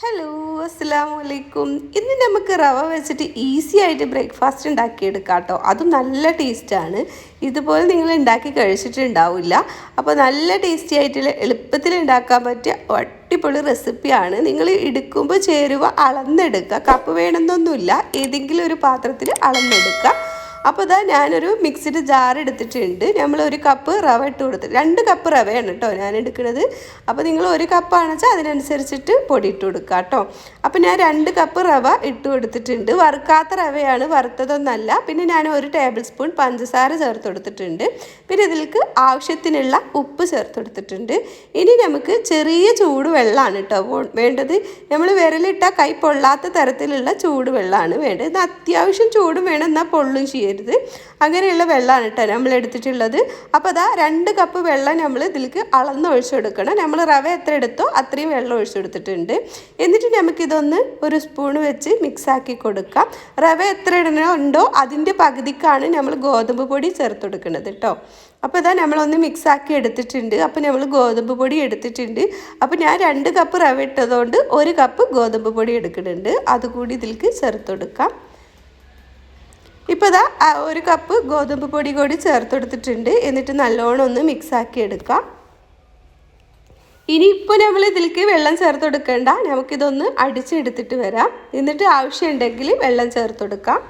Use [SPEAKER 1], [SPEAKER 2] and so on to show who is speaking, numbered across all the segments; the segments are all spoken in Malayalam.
[SPEAKER 1] ഹലോ, അസ്സലാമു അലൈക്കും. ഇന്ന് നമുക്ക് റവ വെച്ചിട്ട് ഈസി ആയിട്ട് ബ്രേക്ക്ഫാസ്റ്റ് ഉണ്ടാക്കിയെടുക്കാം കേട്ടോ. അതും നല്ല ടേസ്റ്റാണ്. ഇതുപോലെ നിങ്ങൾ ഉണ്ടാക്കി കഴിച്ചിട്ടുണ്ടാവില്ല. അപ്പോൾ നല്ല ടേസ്റ്റി ആയിട്ടുള്ള എളുപ്പത്തിൽ ഉണ്ടാക്കാൻ പറ്റിയ അടിപൊളി റെസിപ്പിയാണ്. നിങ്ങൾ എടുക്കുമ്പോൾ ചേരുവ അളന്നെടുക്കുക. കപ്പ് വേണമെന്നൊന്നുമില്ല, ഏതെങ്കിലും ഒരു പാത്രത്തിൽ അളന്നെടുക്കുക. അപ്പോൾ ഇതാ ഞാനൊരു മിക്സിഡ് ജാർ എടുത്തിട്ടുണ്ട്. നമ്മൾ ഒരു കപ്പ് റവ ഇട്ട് കൊടുത്ത് 2 കപ്പ് റവയാണ് കേട്ടോ ഞാൻ എടുക്കുന്നത്. അപ്പോൾ നിങ്ങൾ 1 കപ്പാണെന്ന് വെച്ചാൽ അതിനനുസരിച്ചിട്ട് പൊടി ഇട്ട് കൊടുക്കുക കേട്ടോ. അപ്പോൾ ഞാൻ 2 കപ്പ് റവ ഇട്ട് കൊടുത്തിട്ടുണ്ട്. വറുക്കാത്ത റവയാണ്, വറുത്തതൊന്നല്ല. പിന്നെ ഞാൻ 1 ടേബിൾ സ്പൂൺ പഞ്ചസാര ചേർത്ത് കൊടുത്തിട്ടുണ്ട്. പിന്നെ ഇതിലേക്ക് ആവശ്യത്തിനുള്ള ഉപ്പ് ചേർത്ത് കൊടുത്തിട്ടുണ്ട്. ഇനി നമുക്ക് ചെറിയ ചൂട് വെള്ളമാണ് കേട്ടോ വേണ്ടത്. നമ്മൾ വിരലിട്ടാൽ കൈ പൊള്ളാത്ത തരത്തിലുള്ള ചൂട് വെള്ളമാണ് വേണ്ടത്. ഇത് അത്യാവശ്യം ചൂടും വേണം, എന്നാൽ പൊള്ളും ചെയ്യരുത്. അങ്ങനെയുള്ള വെള്ളമാണ് കേട്ടോ നമ്മൾ എടുത്തിട്ടുള്ളത്. അപ്പോൾ അതാ 2 കപ്പ് വെള്ളം നമ്മൾ ഇതിലേക്ക് അളന്ന് ഒഴിച്ചെടുക്കണം. നമ്മൾ റവ എത്ര എടുത്തോ അത്രയും വെള്ളം ഒഴിച്ചെടുത്തിട്ടുണ്ട്. എന്നിട്ട് നമുക്കിതൊന്ന് ഒരു സ്പൂൺ വെച്ച് മിക്സാക്കി കൊടുക്കാം. റവ എത്ര ഇടണമുണ്ടോ അതിൻ്റെ പകുതിക്കാണ് നമ്മൾ ഗോതമ്പ് പൊടി ചേർത്ത് കൊടുക്കുന്നത് കേട്ടോ. അപ്പോൾ ഇതാ നമ്മളൊന്ന് മിക്സാക്കി എടുത്തിട്ടുണ്ട്. അപ്പോൾ നമ്മൾ ഗോതമ്പ് പൊടി എടുത്തിട്ടുണ്ട്. അപ്പോൾ ഞാൻ 2 കപ്പ് റവ ഇട്ടതുകൊണ്ട് 1 കപ്പ് ഗോതമ്പ് പൊടി എടുക്കുന്നുണ്ട്. അതുകൂടി ഇതിലേക്ക് ചേർത്ത് കൊടുക്കാം. ഇപ്പോൾ ഇതാ 1 കപ്പ് ഗോതമ്പ് പൊടി കൂടി ചേർത്ത് കൊടുത്തിട്ടുണ്ട്. എന്നിട്ട് നല്ലോണം ഒന്ന് മിക്സാക്കി എടുക്കാം. ഇനിയിപ്പോൾ നമ്മൾ ഇതിലേക്ക് വെള്ളം ചേർത്ത് കൊടുക്കേണ്ട, നമുക്കിതൊന്ന് അടിച്ചെടുത്തിട്ട് വരാം. എന്നിട്ട് ആവശ്യമുണ്ടെങ്കിൽ വെള്ളം ചേർത്ത് കൊടുക്കാം.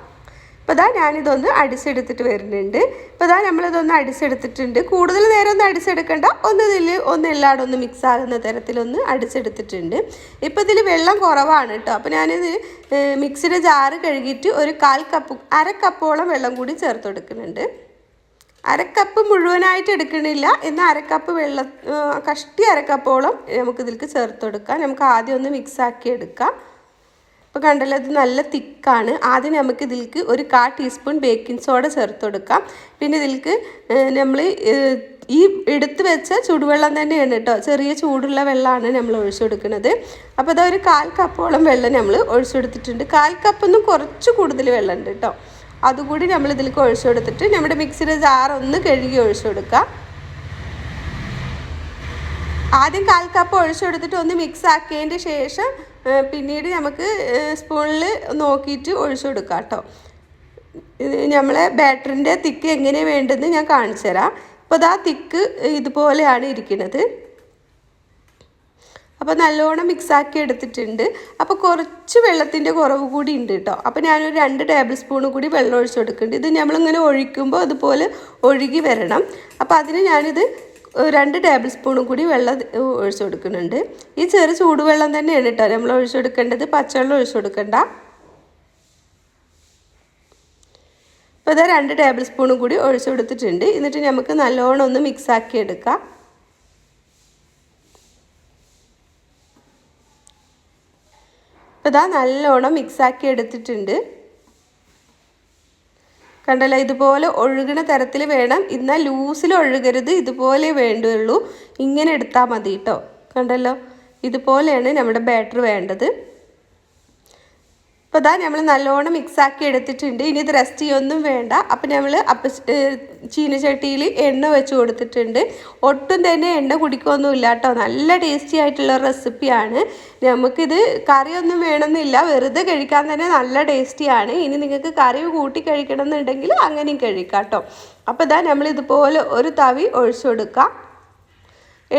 [SPEAKER 1] ഇപ്പോൾ ഇതാ ഞാനിതൊന്ന് അടിച്ചെടുത്തിട്ട് വരുന്നുണ്ട്. ഇപ്പോൾ ഇതാ നമ്മളിതൊന്ന് അടിച്ചെടുത്തിട്ടുണ്ട്. കൂടുതൽ നേരം ഒന്നും അടിച്ചെടുക്കേണ്ട, ഒന്ന് എല്ലായിടും ഒന്ന് മിക്സ് ആകുന്ന തരത്തിലൊന്ന് അടിച്ചെടുത്തിട്ടുണ്ട്. ഇപ്പോൾ ഇതിൽ വെള്ളം കുറവാണ് കേട്ടോ. അപ്പോൾ ഞാനിത് മിക്സിയുടെ ജാറ് കഴുകിയിട്ട് ഒരു 1/4 കപ്പോളം വെള്ളം കൂടി ചേർത്ത് കൊടുക്കുന്നുണ്ട്. 1/2 കപ്പ് മുഴുവനായിട്ട് എടുക്കണില്ല, എന്നാൽ 1/2 കപ്പ് വെള്ളം കഷ്ടി 1/2 കപ്പോളം നമുക്കിതിലേക്ക് ചേർത്ത് കൊടുക്കാം. നമുക്ക് ആദ്യം ഒന്ന് മിക്സാക്കി എടുക്കാം. ഇപ്പോൾ കണ്ടല്ലോ, ഇത് നല്ല തിക്കാണ്. ആദ്യം നമുക്ക് ഇതിലേക്ക് ഒരു 1/4 ടീസ്പൂൺ ബേക്കിംഗ് സോഡ ചേർത്ത് കൊടുക്കാം. പിന്നെ ഇതിലേക്ക് നമ്മൾ ഈ എടുത്ത് വെച്ച ചൂടുവെള്ളം തന്നെയാണ് കേട്ടോ, ചെറിയ ചൂടുള്ള വെള്ളമാണ് നമ്മൾ ഒഴിച്ചു കൊടുക്കുന്നത്. അപ്പോൾ അതാ ഒരു 1/4 കപ്പോളം വെള്ളം നമ്മൾ ഒഴിച്ചു കൊടുത്തിട്ടുണ്ട്. 1/4 കപ്പൊന്നും കുറച്ച് കൂടുതൽ വെള്ളം ഉണ്ട് കേട്ടോ. അതുകൂടി നമ്മൾ ഇതിലേക്ക് ഒഴിച്ചു കൊടുത്തിട്ട് നമ്മുടെ മിക്സിയുടെ ജാർ ഒന്ന് കഴുകി ഒഴിച്ചു കൊടുക്കാം. ആദ്യം 1/4 കപ്പ് ഒഴിച്ചു കൊടുത്തിട്ട് ഒന്ന് മിക്സ് ആക്കിയതിൻ്റെ ശേഷം പിന്നീട് നമുക്ക് സ്പൂണിൽ നോക്കിയിട്ട് ഒഴിച്ചു കൊടുക്കാം കേട്ടോ. നമ്മളെ ബാറ്ററിൻ്റെ തിക്ക് എങ്ങനെയാണ് വേണ്ടതെന്ന് ഞാൻ കാണിച്ചു തരാം. അപ്പോൾ അതാ തിക്ക് ഇതുപോലെയാണ് ഇരിക്കുന്നത്. അപ്പോൾ നല്ലോണം മിക്സാക്കി എടുത്തിട്ടുണ്ട്. അപ്പോൾ കുറച്ച് വെള്ളത്തിൻ്റെ കുറവ് കൂടി ഉണ്ട് കേട്ടോ. അപ്പോൾ ഞാനൊരു 2 ടേബിൾ സ്പൂൺ കൂടി വെള്ളം ഒഴിച്ചു കൊടുക്കുന്നുണ്ട്. ഇത് നമ്മളിങ്ങനെ ഒഴിക്കുമ്പോൾ അതുപോലെ ഒഴുകി വരണം. അപ്പോൾ അതിന് ഞാനിത് 2 ടേബിൾ സ്പൂണും കൂടി വെള്ളം ഒഴിച്ചു കൊടുക്കുന്നുണ്ട്. ഈ ചെറു ചൂടുവെള്ളം തന്നെയാണ് കേട്ടോ നമ്മൾ ഒഴിച്ചു കൊടുക്കേണ്ടത്, പച്ചവെള്ളം ഒഴിച്ചു കൊടുക്കണ്ട. അപ്പോൾ ഇത് 2 ടേബിൾ സ്പൂണും കൂടി ഒഴിച്ചു കൊടുത്തിട്ടുണ്ട്. എന്നിട്ട് നമുക്ക് നല്ലോണം ഒന്ന് മിക്സാക്കി എടുക്കാം. അപ്പോൾ ഇതാ നല്ലോണം മിക്സാക്കി എടുത്തിട്ടുണ്ട്. കണ്ടല്ലോ, ഇതുപോലെ ഒഴുകുന്ന തരത്തിൽ വേണം. എന്നാൽ ലൂസിൽ ഒഴുകരുത്, ഇതുപോലെ വേണ്ടുള്ളൂ. ഇങ്ങനെ എടുത്താൽ മതി കേട്ടോ. കണ്ടല്ലോ, ഇതുപോലെയാണ് നമ്മുടെ ബാറ്റർ വേണ്ടത്. അപ്പോൾ ഇതാ നമ്മൾ നല്ലോണം മിക്സാക്കി എടുത്തിട്ടുണ്ട്. ഇനി ഇത് റെസ്റ്റ് ചെയ്യൊന്നും വേണ്ട. അപ്പോൾ നമ്മൾ ചീനച്ചട്ടിയിൽ എണ്ണ വെച്ച് കൊടുത്തിട്ടുണ്ട്. ഒട്ടും തന്നെ എണ്ണ കുടിക്കൊന്നുമില്ല കേട്ടോ. നല്ല ടേസ്റ്റി ആയിട്ടുള്ള റെസിപ്പിയാണ്. നമുക്കിത് കറിയൊന്നും വേണമെന്നില്ല, വെറുതെ കഴിക്കാൻ തന്നെ നല്ല ടേസ്റ്റിയാണ്. ഇനി നിങ്ങൾക്ക് കറി കൂട്ടി കഴിക്കണം എന്നുണ്ടെങ്കിൽ അങ്ങനെയും കഴിക്കാം കേട്ടോ. അപ്പോൾ ഇതാ നമ്മൾ ഇതുപോലെ ഒരു തവി ഒഴിച്ചു കൊടുക്കാം.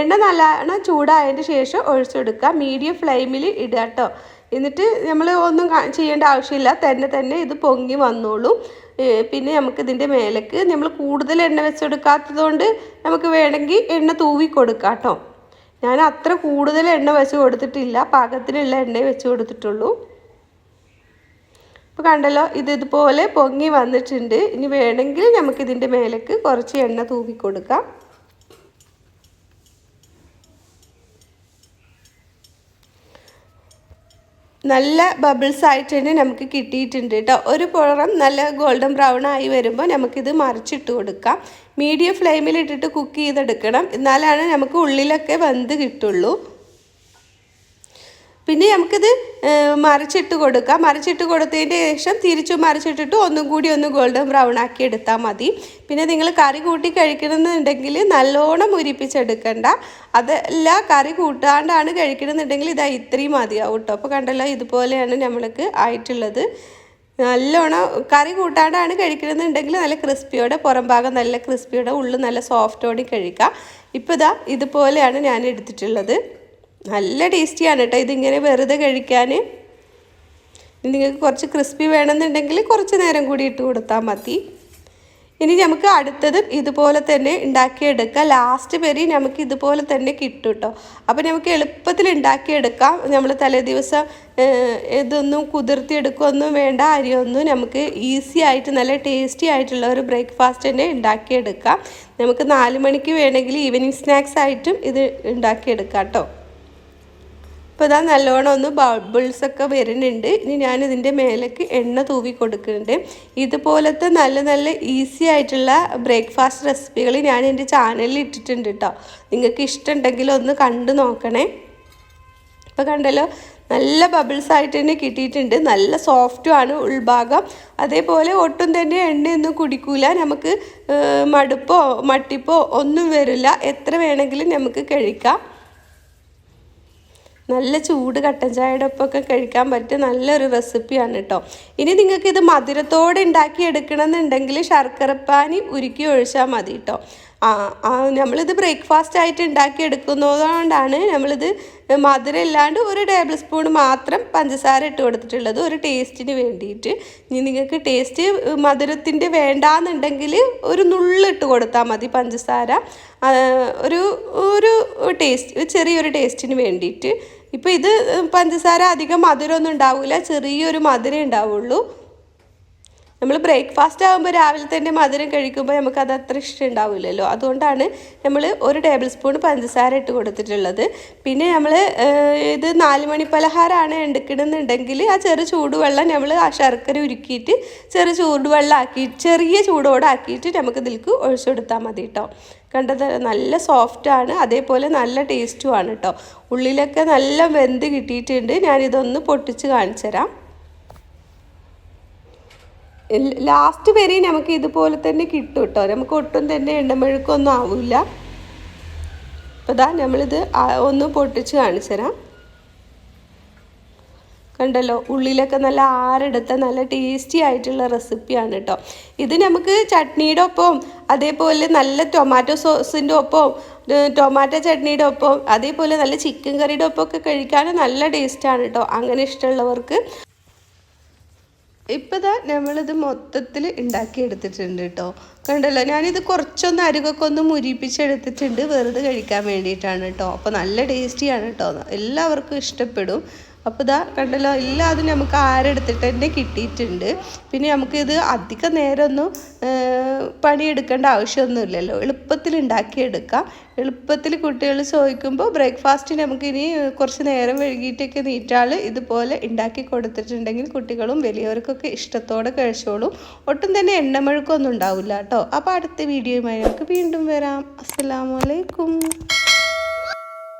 [SPEAKER 1] എണ്ണ നല്ലോണം ചൂടായതിന് ശേഷം ഒഴിച്ചു കൊടുക്കുക. മീഡിയം ഫ്ലെയിമിൽ ഇടുക കേട്ടോ. എന്നിട്ട് നമ്മൾ ഒന്നും ചെയ്യേണ്ട ആവശ്യമില്ല, തന്നെ ഇത് പൊങ്ങി വന്നോളൂ. പിന്നെ നമുക്കിതിൻ്റെ മേലേക്ക് നമ്മൾ കൂടുതൽ എണ്ണ വെച്ചെടുക്കാത്തത് കൊണ്ട് നമുക്ക് വേണമെങ്കിൽ എണ്ണ തൂവി കൊടുക്കാം കേട്ടോ. ഞാൻ അത്ര കൂടുതൽ എണ്ണ വെച്ച് കൊടുത്തിട്ടില്ല, പാകത്തിനുള്ള എണ്ണ വെച്ച് കൊടുത്തിട്ടുള്ളൂ. ഇപ്പോൾ കണ്ടല്ലോ, ഇതുപോലെ പൊങ്ങി വന്നിട്ടുണ്ട്. ഇനി വേണമെങ്കിൽ നമുക്കിതിൻ്റെ മേലേക്ക് കുറച്ച് എണ്ണ തൂവി കൊടുക്കാം. നല്ല ബബിൾസ് ആയിട്ട് തന്നെ നമുക്ക് കിട്ടിയിട്ടുണ്ട് കേട്ടോ. ഒരു പുറം നല്ല ഗോൾഡൻ ബ്രൗൺ ആയി വരുമ്പോൾ നമുക്കിത് മറിച്ചിട്ട് കൊടുക്കാം. മീഡിയം ഫ്ലെയിമിൽ ഇട്ടിട്ട് കുക്ക് ചെയ്തെടുക്കണം, എന്നാലാണ് നമുക്ക് ഉള്ളിലൊക്കെ വെന്ത് കിട്ടുള്ളൂ. പിന്നെ നമുക്കിത് മറിച്ചിട്ട് കൊടുക്കാം. മറിച്ചിട്ട് കൊടുത്തതിന് ശേഷം തിരിച്ചു മറിച്ചിട്ടിട്ട് ഒന്നും കൂടി ഒന്ന് ഗോൾഡൻ ബ്രൗൺ ആക്കി എടുത്താൽ മതി. പിന്നെ നിങ്ങൾ കറി കൂട്ടി കഴിക്കണമെന്നുണ്ടെങ്കിൽ നല്ലോണം മുരിപ്പിച്ചെടുക്കണ്ട. അതല്ല കറി കൂട്ടാണ്ടാണ് കഴിക്കണമെന്നുണ്ടെങ്കിൽ ഇതാ ഇത്രയും മതിയാവും കേട്ടോ. അപ്പോൾ കണ്ടല്ലോ ഇതുപോലെയാണ് നമ്മൾക്ക് ആയിട്ടുള്ളത്. നല്ലോണം കറി കൂട്ടാണ്ടാണ് കഴിക്കണമെന്നുണ്ടെങ്കിൽ നല്ല ക്രിസ്പിയോടെ പുറം ഭാഗം നല്ല ക്രിസ്പിയോടെ ഉള്ളിൽ നല്ല സോഫ്റ്റോടെ കഴിക്കാം. ഇപ്പോൾ ഇതാ ഇതുപോലെയാണ് ഞാൻ എടുത്തിട്ടുള്ളത്. നല്ല ടേസ്റ്റിയാണ് കേട്ടോ ഇതിങ്ങനെ വെറുതെ കഴിക്കാൻ. നിങ്ങൾക്ക് കുറച്ച് ക്രിസ്പി വേണമെന്നുണ്ടെങ്കിൽ കുറച്ച് നേരം കൂടി ഇട്ട് കൊടുത്താൽ മതി. ഇനി നമുക്ക് അടുത്തത് ഇതുപോലെ തന്നെ ഉണ്ടാക്കിയെടുക്കാം. ലാസ്റ്റ് വരെ നമുക്ക് ഇതുപോലെ തന്നെ കിട്ടും കേട്ടോ. അപ്പോൾ നമുക്ക് എളുപ്പത്തിൽ ഉണ്ടാക്കിയെടുക്കാം. നമ്മൾ തലേ ദിവസം ഇതൊന്നും കുതിർത്തിയെടുക്കുകയൊന്നും വേണ്ട, അരിയൊന്നും. നമുക്ക് ഈസി ആയിട്ട് നല്ല ടേസ്റ്റി ആയിട്ടുള്ള ഒരു ബ്രേക്ക്ഫാസ്റ്റ് തന്നെ ഉണ്ടാക്കിയെടുക്കാം. നമുക്ക് 4 മണിക്ക് വേണമെങ്കിൽ ഈവനിങ് സ്നാക്സ് ആയിട്ടും ഇത് ഉണ്ടാക്കിയെടുക്കാം കേട്ടോ. അപ്പോൾ ഇതാ നല്ലോണം ഒന്ന് ബബിൾസൊക്കെ വരുന്നുണ്ട്. ഇനി ഞാനിതിൻ്റെ മേലേക്ക് എണ്ണ തൂവി കൊടുക്കുന്നുണ്ട്. ഇതുപോലത്തെ നല്ല നല്ല ഈസി ആയിട്ടുള്ള ബ്രേക്ക്ഫാസ്റ്റ് റെസിപ്പികൾ ഞാൻ എൻ്റെ ചാനലിൽ ഇട്ടിട്ടുണ്ട് കേട്ടോ. നിങ്ങൾക്ക് ഇഷ്ടമുണ്ടെങ്കിൽ ഒന്ന് കണ്ടു നോക്കണേ. ഇപ്പോൾ കണ്ടല്ലോ നല്ല ബബിൾസ് ആയിട്ട് തന്നെ കിട്ടിയിട്ടുണ്ട്. നല്ല സോഫ്റ്റുമാണ് ഉൾഭാഗം. അതേപോലെ ഒട്ടും തന്നെ എണ്ണയൊന്നും കുടിക്കൂല. നമുക്ക് മടുപ്പോ മട്ടിപ്പോ ഒന്നും വരില്ല. എത്ര വേണമെങ്കിലും നമുക്ക് കഴിക്കാം. നല്ല ചൂട് കട്ടൻ ചായയുടെ ഒപ്പമൊക്കെ കഴിക്കാൻ പറ്റിയ നല്ലൊരു റെസിപ്പിയാണ് കേട്ടോ. ഇനി നിങ്ങൾക്ക് ഇത് മധുരത്തോടെ ഉണ്ടാക്കി എടുക്കണമെന്നുണ്ടെങ്കിൽ ശർക്കരപ്പാനി ഉരുക്കി ഒഴിച്ചാൽ മതി കേട്ടോ. നമ്മളിത് ബ്രേക്ക്ഫാസ്റ്റ് ആയിട്ട് ഉണ്ടാക്കി എടുക്കുന്നതുകൊണ്ടാണ് നമ്മളിത് മധുരം ഇല്ലാണ്ട് 1 ടേബിൾ സ്പൂൺ മാത്രം പഞ്ചസാര ഇട്ട് കൊടുത്തിട്ടുള്ളത്, ഒരു ടേസ്റ്റിന് വേണ്ടിയിട്ട്. ഇനി നിങ്ങൾക്ക് ടേസ്റ്റ് മധുരത്തിൻ്റെ വേണ്ടാന്നുണ്ടെങ്കിൽ ഒരു നുള്ളിട്ട് കൊടുത്താൽ മതി പഞ്ചസാര, ഒരു ടേസ്റ്റ് ചെറിയൊരു ടേസ്റ്റിന് വേണ്ടിയിട്ട്. ഇപ്പോൾ ഇത് പഞ്ചസാര അധികം മധുരമൊന്നും ഉണ്ടാവില്ല, ചെറിയൊരു മധുരം ഉണ്ടാവുള്ളൂ. നമ്മൾ ബ്രേക്ക്ഫാസ്റ്റ് ആകുമ്പോൾ രാവിലെ തന്നെ മധുരം കഴിക്കുമ്പോൾ നമുക്കത് അത്ര ഇഷ്ടം ഉണ്ടാവില്ലല്ലോ. അതുകൊണ്ടാണ് നമ്മൾ 1 ടേബിൾ സ്പൂൺ പഞ്ചസാര ഇട്ട് കൊടുത്തിട്ടുള്ളത്. പിന്നെ നമ്മൾ ഇത് 4 മണി പലഹാരമാണ് എടുക്കണമെന്നുണ്ടെങ്കിൽ ആ ചൂടുവെള്ളം നമ്മൾ ആ ശർക്കര ഉരുക്കിയിട്ട് ചൂടുവെള്ളം ആക്കി ചെറിയ ചൂടോടാക്കിയിട്ട് നമുക്ക് ഇതിലേക്ക് ഒഴിച്ചു കൊടുത്താൽ മതി കേട്ടോ. കണ്ടത് നല്ല സോഫ്റ്റാണ്, അതേപോലെ നല്ല ടേസ്റ്റുമാണ് കേട്ടോ. ഉള്ളിലൊക്കെ നല്ല വെന്ത് കിട്ടിയിട്ടുണ്ട്. ഞാനിതൊന്ന് പൊട്ടിച്ച് കാണിച്ചു തരാം. ലാസ്റ്റ് വരെ നമുക്ക് ഇതുപോലെ തന്നെ കിട്ടും കേട്ടോ. നമുക്ക് ഒട്ടും തന്നെ എണ്ണമെഴുക്കൊന്നും ആവില്ല. അപ്പോൾ ഇതാ നമ്മളിത് ഒന്ന് പൊട്ടിച്ച് കാണിച്ചു തരാം. കണ്ടല്ലോ ഉള്ളിലൊക്കെ നല്ല ആരെടുത്ത നല്ല ടേസ്റ്റി ആയിട്ടുള്ള റെസിപ്പിയാണ് കേട്ടോ. ഇത് നമുക്ക് ചട്നിയുടെ ഒപ്പം, അതേപോലെ നല്ല ടൊമാറ്റോ സോസിൻ്റെ ഒപ്പം, ടൊമാറ്റോ ചട്നിയുടെ ഒപ്പം, അതേപോലെ നല്ല ചിക്കൻ കറിയുടെ ഒപ്പം ഒക്കെ കഴിക്കാൻ നല്ല ടേസ്റ്റാണ് കേട്ടോ. അങ്ങനെ ഇഷ്ടമുള്ളവർക്ക്. ഇപ്പോൾ ഇതാ നമ്മളിത് മൊത്തത്തിൽ ഉണ്ടാക്കിയെടുത്തിട്ടുണ്ട് കേട്ടോ. കണ്ടല്ലോ ഞാനിത് കുറച്ചൊന്ന് അരികൊക്കെ ഒന്ന് മുരിപ്പിച്ചെടുത്തിട്ടുണ്ട്, വെറുതെ കഴിക്കാൻ വേണ്ടിയിട്ടാണ് കേട്ടോ. അപ്പോൾ നല്ല ടേസ്റ്റിയാണ് കേട്ടോ, എല്ലാവർക്കും ഇഷ്ടപ്പെടും. അപ്പോൾ ഇതാ കണ്ടല്ലോ എല്ലാതും നമുക്ക് ആരെടുത്തിട്ട് തന്നെ കിട്ടിയിട്ടുണ്ട്. പിന്നെ നമുക്കിത് അധിക നേരമൊന്നും പണിയെടുക്കേണ്ട ആവശ്യമൊന്നുമില്ലല്ലോ, എളുപ്പത്തിൽ ഉണ്ടാക്കിയെടുക്കാം. എളുപ്പത്തിൽ കുട്ടികൾ ചോദിക്കുമ്പോൾ ബ്രേക്ക്ഫാസ്റ്റ് നമുക്കിനി കുറച്ച് നേരം വൈകിട്ടൊക്കെ നീറ്റാൽ ഇതുപോലെ ഉണ്ടാക്കി കൊടുത്തിട്ടുണ്ടെങ്കിൽ കുട്ടികളും വലിയവർക്കൊക്കെ ഇഷ്ടത്തോടെ കഴിച്ചോളും. ഒട്ടും തന്നെ എണ്ണമെഴുക്കൊന്നും ഉണ്ടാവില്ല കേട്ടോ. അപ്പോൾ അടുത്ത വീഡിയോയുമായി നമുക്ക് വീണ്ടും വരാം. അസ്സലാമു അലൈക്കും.